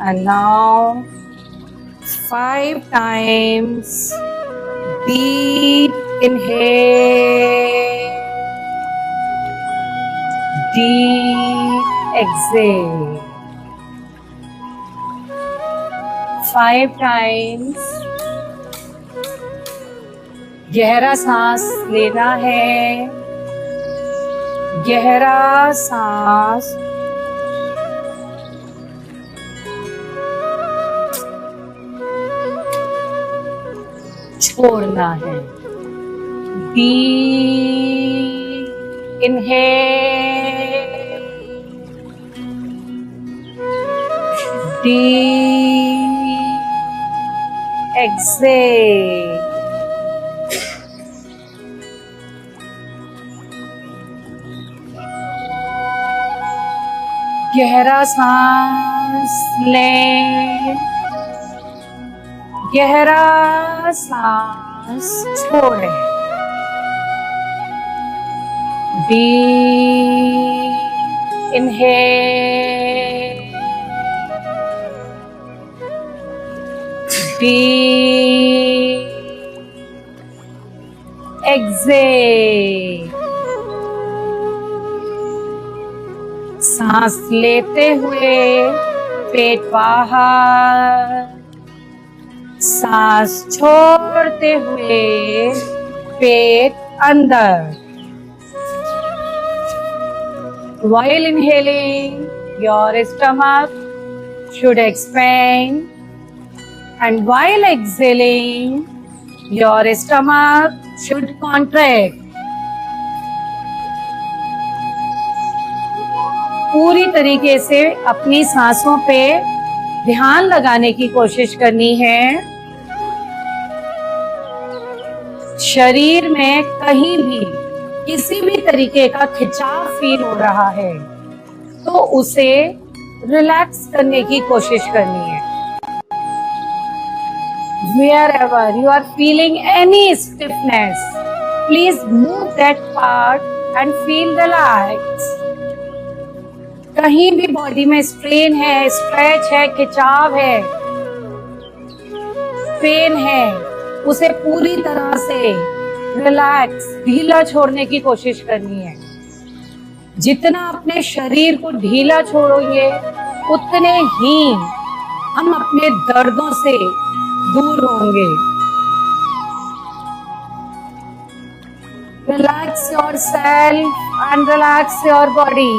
And now 5 times deep inhale, deep exhale. 5 times गहरा सांस लेना है, गहरा सांस छोड़ना है। Deep inhale, deep exhale. गहरा सांस लें, गहरा सांस छोड़ें। Deep inhale, deep exhale. सांस लेते हुए पेट बाहर, सांस छोड़ते हुए पेट अंदर। While inhaling, your stomach should expand, and while exhaling, your stomach should contract. पूरी तरीके से अपनी सांसों पे ध्यान लगाने की कोशिश करनी है। शरीर में कहीं भी किसी भी तरीके का खिंचाव फील हो रहा है तो उसे रिलैक्स करने की कोशिश करनी है। Wherever you are feeling any stiffness, please move that part and feel relaxed. कहीं भी बॉडी में स्ट्रेन है, स्ट्रेच है, खिंचाव है, पेन है, उसे पूरी तरह से रिलैक्स, ढीला छोड़ने की कोशिश करनी है। जितना अपने शरीर को ढीला छोड़ोगे उतने ही हम अपने दर्दों से दूर होंगे। Relax yourself and relax your body.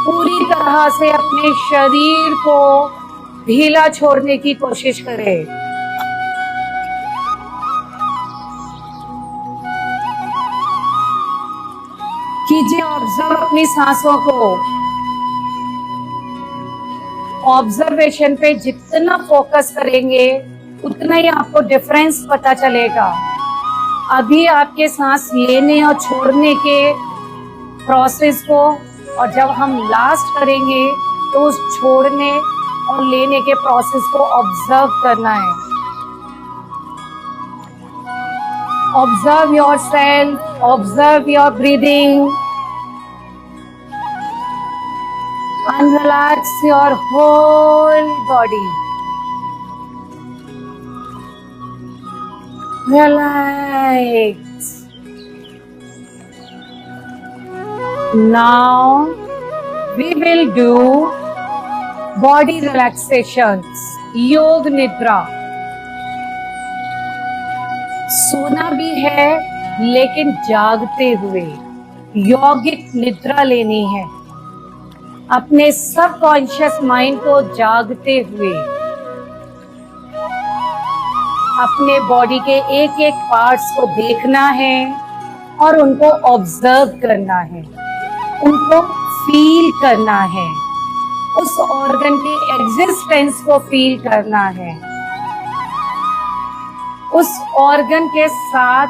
पूरी तरह से अपने शरीर को ढीला छोड़ने की कोशिश करें। कीजिए ऑब्जर्व अपनी सांसों को। ऑब्जर्वेशन पे जितना फोकस करेंगे उतना ही आपको डिफरेंस पता चलेगा। अभी आपके सांस लेने और छोड़ने के प्रोसेस को, और जब हम लास्ट करेंगे तो उस छोड़ने और लेने के प्रोसेस को ऑब्जर्व करना है। Observe yourself, observe your breathing and relax your whole body. Relax. Now we will do body relaxations, योग निद्रा। सोना भी है लेकिन जागते हुए यौगिक निद्रा लेनी है। अपने सबकॉन्शियस माइंड को जागते हुए अपने बॉडी के एक एक पार्ट्स को देखना है और उनको ऑब्जर्व करना है, उनको फील करना है, उस ऑर्गन के एग्जिस्टेंस को फील करना है, उस ऑर्गन के साथ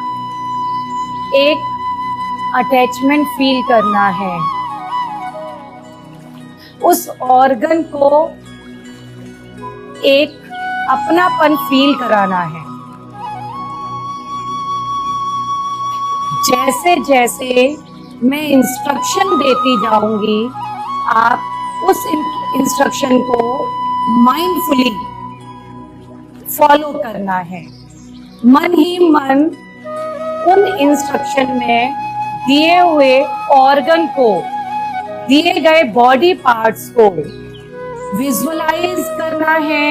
एक अटैचमेंट फील करना है, उस ऑर्गन को एक अपनापन फील कराना है। जैसे जैसे मैं इंस्ट्रक्शन देती जाऊंगी आप उस इंस्ट्रक्शन को माइंडफुली फॉलो करना है। मन ही मन उन इंस्ट्रक्शन में दिए हुए ऑर्गन को, दिए गए बॉडी पार्ट्स को विजुअलाइज करना है,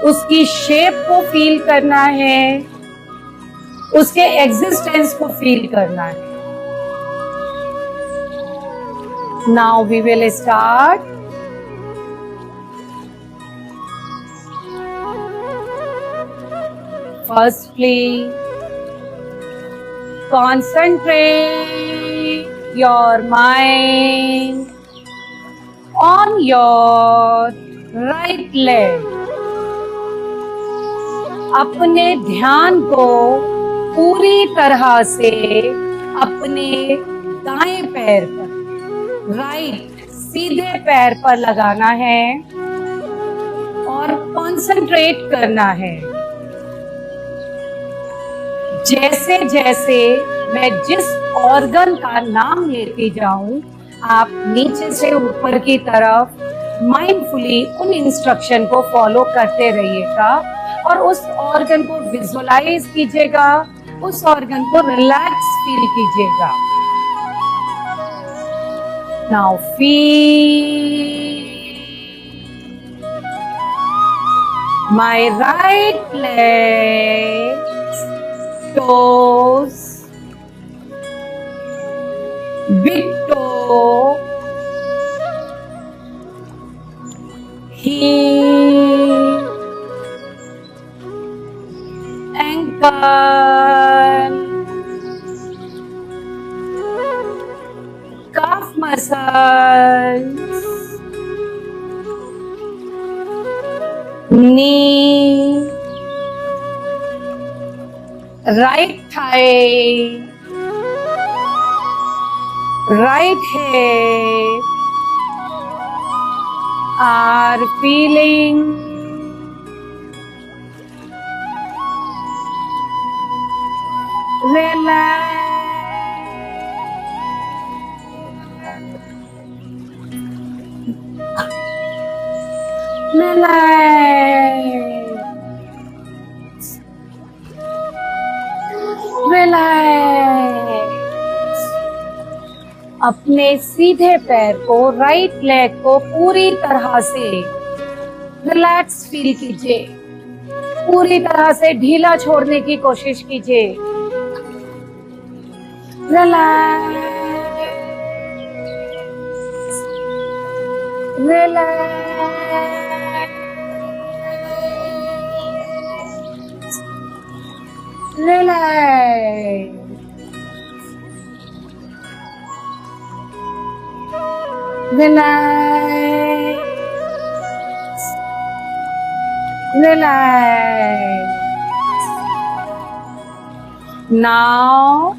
उसकी शेप को फील करना है, उसके एग्जिस्टेंस को फील करना है। Now we will start. Firstly concentrate your mind on your right leg। अपने ध्यान को पूरी तरह से अपने दाएं पैर पर, राइट सीधे पैर पर लगाना है और कंसंट्रेट करना है। जैसे जैसे मैं जिस ऑर्गन का नाम लेती जाऊं, आप नीचे से ऊपर की तरफ माइंडफुली उन इंस्ट्रक्शन को फॉलो करते रहिएगा और उस ऑर्गन को विजुअलाइज कीजिएगा, उस ऑर्गन को रिलैक्स फील कीजिएगा। Now feel my right leg, toes, big toe, heel, ankle, calf muscles, knee, right thigh, right hip are feeling relaxed, relax. अपने सीधे पैर को, राइट लेग को पूरी तरह से रिलैक्स फील कीजिए, पूरी तरह से ढीला छोड़ने की कोशिश कीजिए। Relax, relax, relax. Relax, relax. Now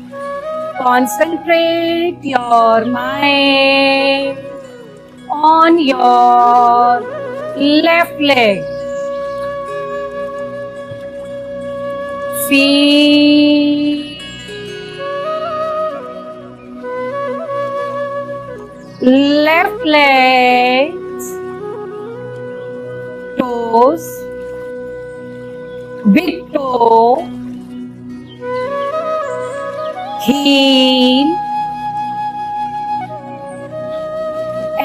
concentrate your mind on your left leg. Feel left legs, toes, big toe, heel,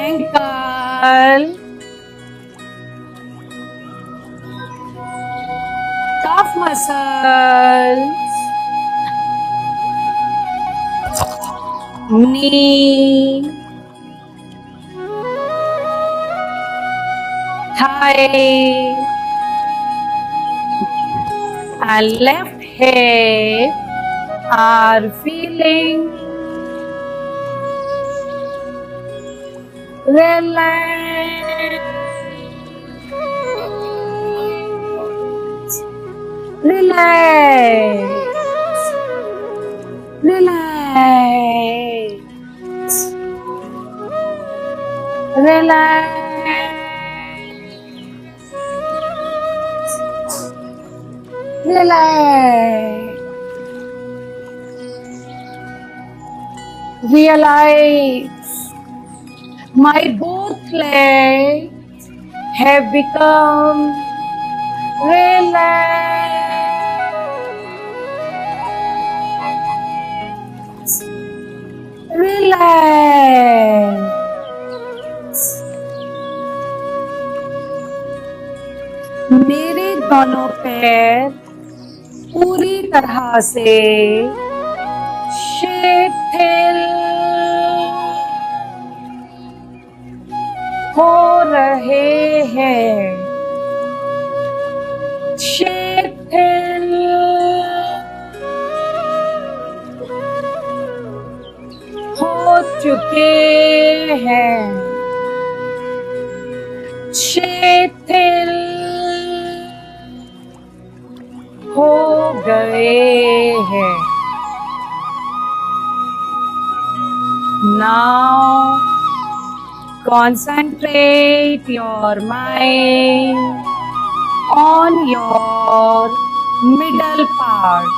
ankle, calf muscles, knee, thigh, and left hip are feeling relaxed, relaxed, relaxed, relaxed. Relax. Realize My both legs have become relaxed. Relax. मेरे दोनों पैर पूरी तरह से शिथिल हो रहे हैं। शिथिल हो चुके हैं। शिथिल हो गए हैं। Now concentrate your mind on your middle part.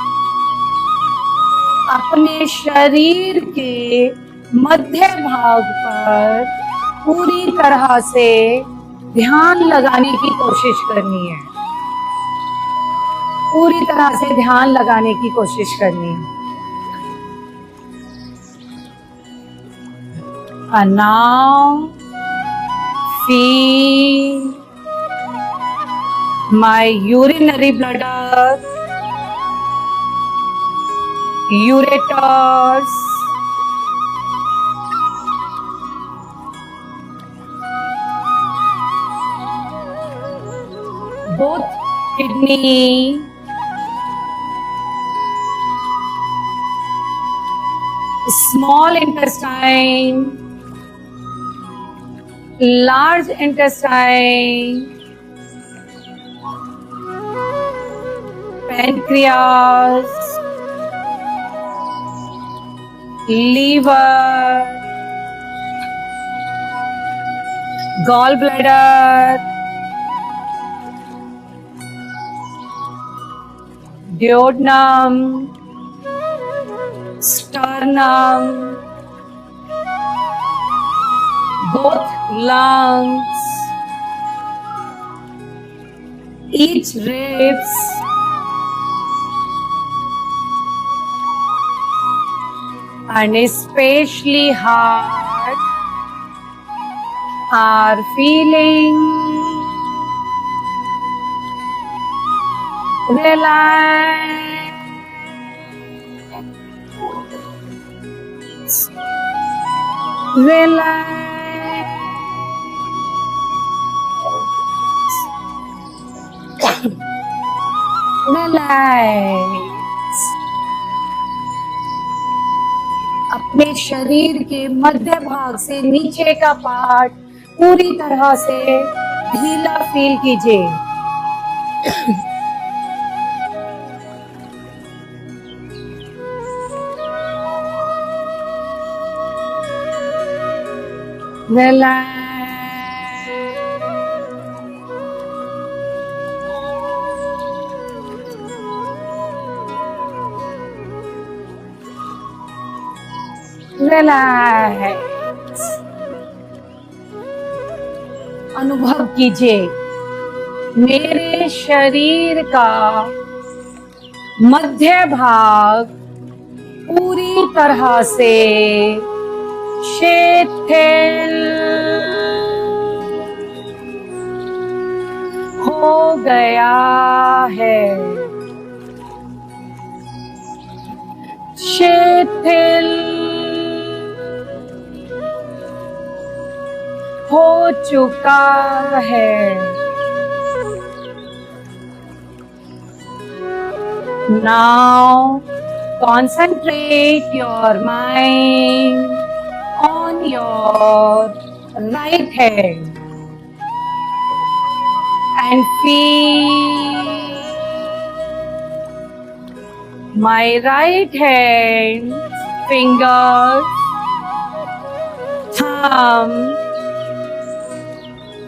अपने शरीर के मध्य भाग पर पूरी तरह से ध्यान लगाने की कोशिश करनी है। पूरी तरह से ध्यान लगाने की कोशिश करनी है। And now feel my urinary bladder, ureters, both kidney, small intestine, large intestine, pancreas, liver, gallbladder, duodenum, sternum, both lungs, each ribs, and especially heart are feeling relaxed, relax. अपने शरीर के मध्य भाग से नीचे का पार्ट पूरी तरह से ढीला फील कीजिए। relax. रिलैक्स। अनुभव कीजिए मेरे शरीर का मध्य भाग पूरी तरह से शिथिल हो गया है। शिथिल हो चुका है। Now concentrate your mind on your right hand and feel my right hand fingers, thumb,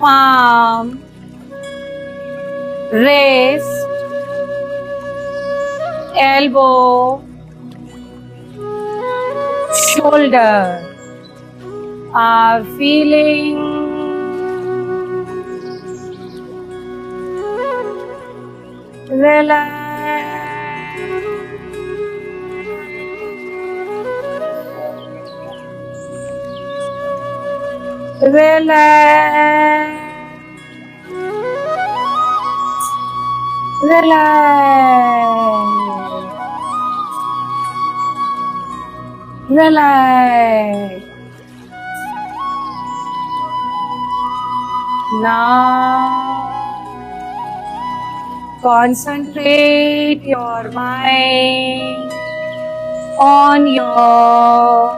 palm, wrist, elbow, shoulder, are feeling relaxed, relaxed, relaxed, relaxed. Now concentrate your mind on your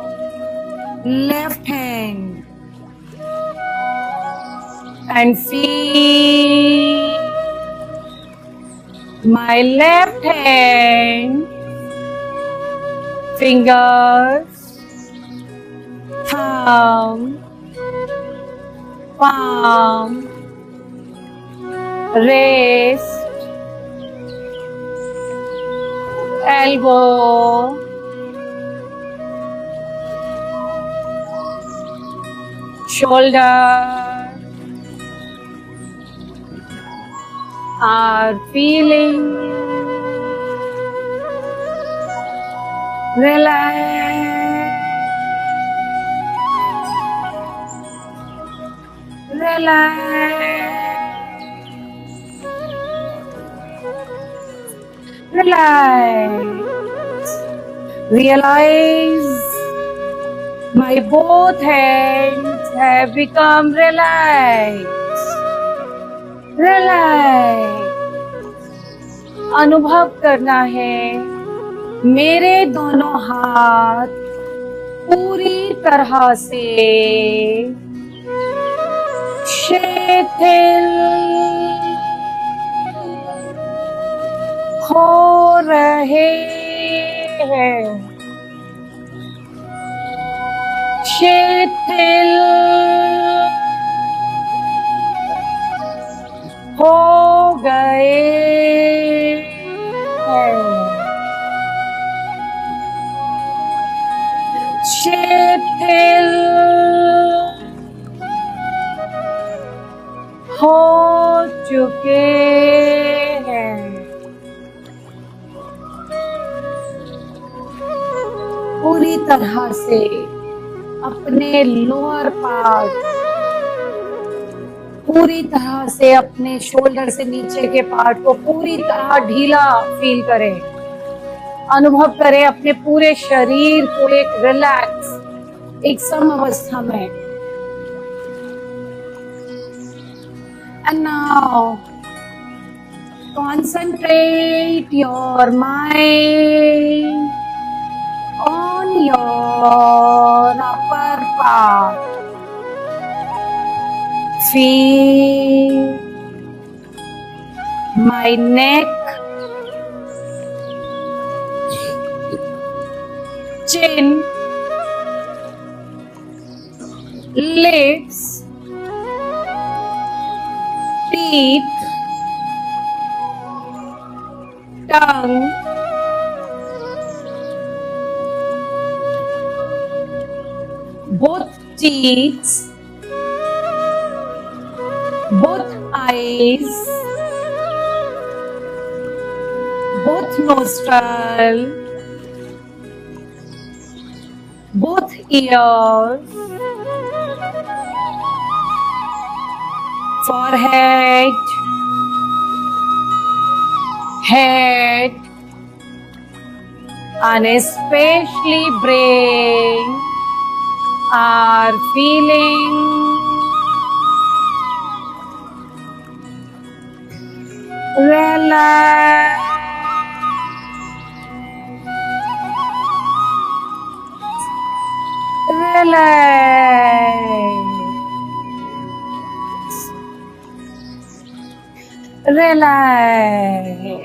left hand and feel my left hand, fingers, thumb, palm, wrist, elbow, shoulder are feeling relaxed, relaxed, relaxed. Realize my both hands have become relaxed, relaxed. अनुभव करना है मेरे दोनों हाथ पूरी तरह से शिथिल हो रहे हैं, शिथिल हो गए हैं, शिथिल हो चुके हैं। पूरी तरह से अपने लोअर पार्ट, पूरी तरह से अपने शोल्डर से नीचे के पार्ट को पूरी तरह ढीला फील करें। अनुभव करें अपने पूरे शरीर को एक रिलैक्स, एक सम अवस्था में। And now concentrate your mind on your upper part. Feel my neck, chin, lips, teeth, tongue, both cheeks, both eyes, both nostril, both ears, forehead, head, and especially brain are feeling relaxed, relaxed, relaxed.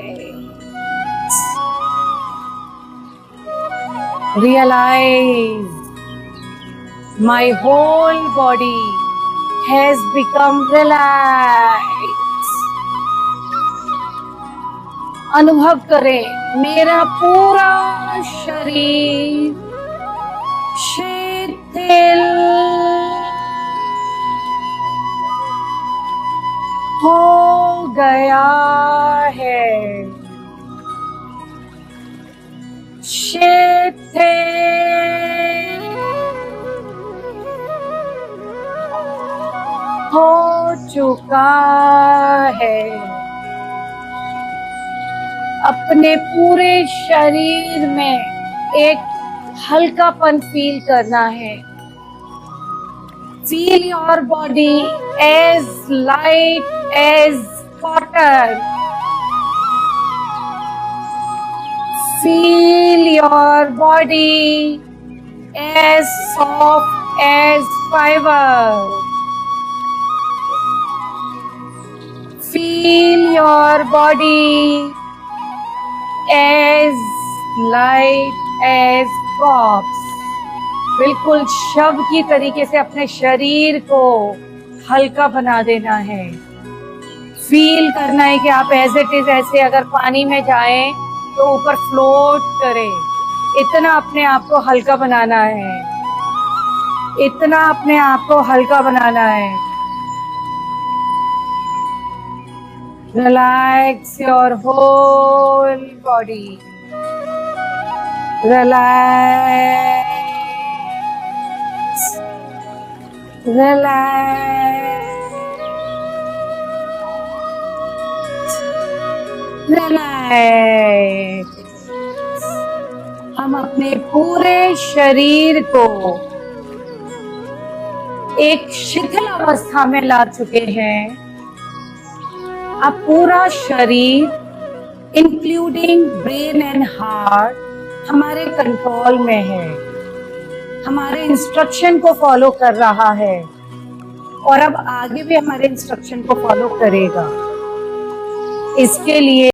Realize my whole body has become relaxed. अनुभव करें मेरा पूरा शरीर शिथिल हो गया है। शिथिल हो चुका है। अपने पूरे शरीर में एक हल्कापन फील करना है। Feel your body as light as cotton. Feel your body as soft as fiber. Feel your body as light as corpse. बिल्कुल शव की तरीके से अपने शरीर को हल्का बना देना है। फील करना है कि आप एज इट इज ऐसे अगर पानी में जाएं तो ऊपर फ्लोट करें। इतना अपने आप को हल्का बनाना है। इतना अपने आप को हल्का बनाना है। Relax your whole body. Relax. Relax. हम अपने पूरे शरीर को एक शिथिल अवस्था में ला चुके हैं। अब पूरा शरीर इंक्लूडिंग ब्रेन एंड हार्ट हमारे कंट्रोल में है, हमारे इंस्ट्रक्शन को फॉलो कर रहा है और अब आगे भी हमारे इंस्ट्रक्शन को फॉलो करेगा। इसके लिए